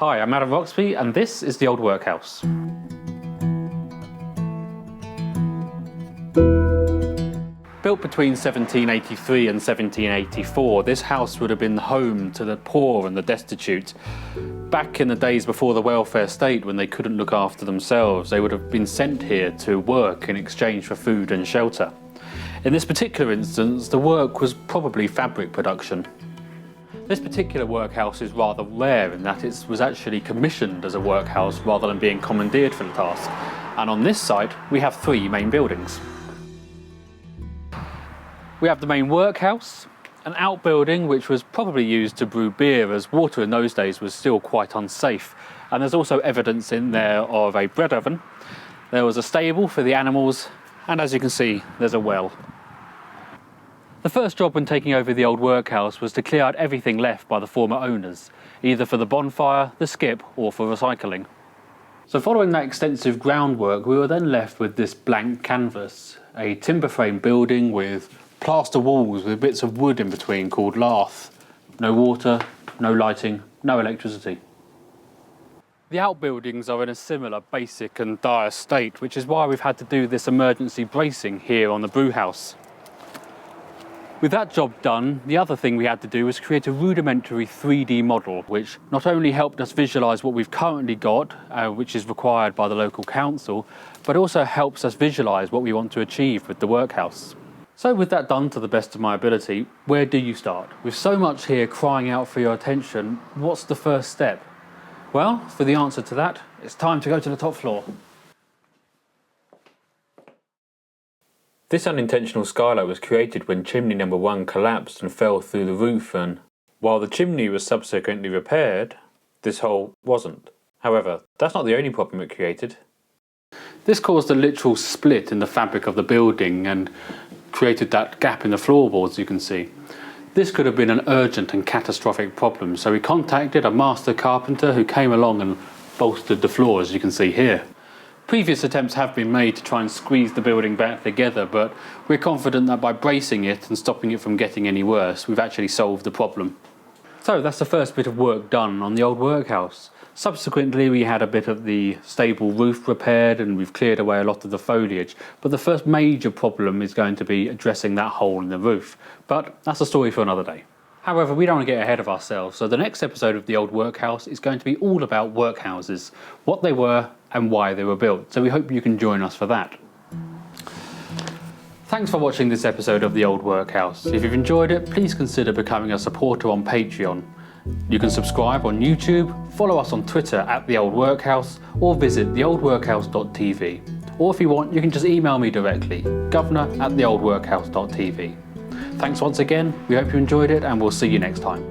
Hi, I'm Adam Roxby and this is the Old Workhouse. Built between 1783 and 1784, this house would have been home to the poor and the destitute. Back in the days before the welfare state, when they couldn't look after themselves, they would have been sent here to work in exchange for food and shelter. In this particular instance, the work was probably fabric production. This particular workhouse is rather rare in that it was actually commissioned as a workhouse rather than being commandeered for the task. And on this site, we have three main buildings. We have the main workhouse, an outbuilding which was probably used to brew beer, as water in those days was still quite unsafe. And there's also evidence in there of a bread oven. There was a stable for the animals, and as you can see, there's a well. The first job when taking over the old workhouse was to clear out everything left by the former owners, either for the bonfire, the skip, or for recycling. So following that extensive groundwork, we were then left with this blank canvas, a timber frame building with plaster walls with bits of wood in between called lath. No water, no lighting, no electricity. The outbuildings are in a similar basic and dire state, which is why we've had to do this emergency bracing here on the brew house. With that job done, the other thing we had to do was create a rudimentary 3D model, which not only helped us visualise what we've currently got, which is required by the local council, but also helps us visualise what we want to achieve with the workhouse. So with that done to the best of my ability, where do you start? With so much here crying out for your attention, what's the first step? Well, for the answer to that, it's time to go to the top floor. This unintentional skylight was created when chimney number 1 collapsed and fell through the roof, and while the chimney was subsequently repaired, this hole wasn't. However, that's not the only problem it created. This caused a literal split in the fabric of the building and created that gap in the floorboards you can see. This could have been an urgent and catastrophic problem, so we contacted a master carpenter who came along and bolstered the floor, as you can see here. Previous attempts have been made to try and squeeze the building back together, but we're confident that by bracing it and stopping it from getting any worse, we've actually solved the problem. So that's the first bit of work done on the old workhouse. Subsequently, we had a bit of the stable roof repaired and we've cleared away a lot of the foliage, but the first major problem is going to be addressing that hole in the roof. But that's a story for another day. However, we don't want to get ahead of ourselves, so the next episode of the old workhouse is going to be all about workhouses, what they were and why they were built, so we hope you can join us for that. Thanks for watching this episode of the old workhouse. If you've enjoyed it, please consider becoming a supporter on Patreon. You can subscribe on YouTube, follow us on Twitter at The Old Workhouse, or visit theoldworkhouse.tv. Or if you want, you can just email me directly, governor@theoldworkhouse.tv. Thanks once again, we hope you enjoyed it, and we'll see you next time.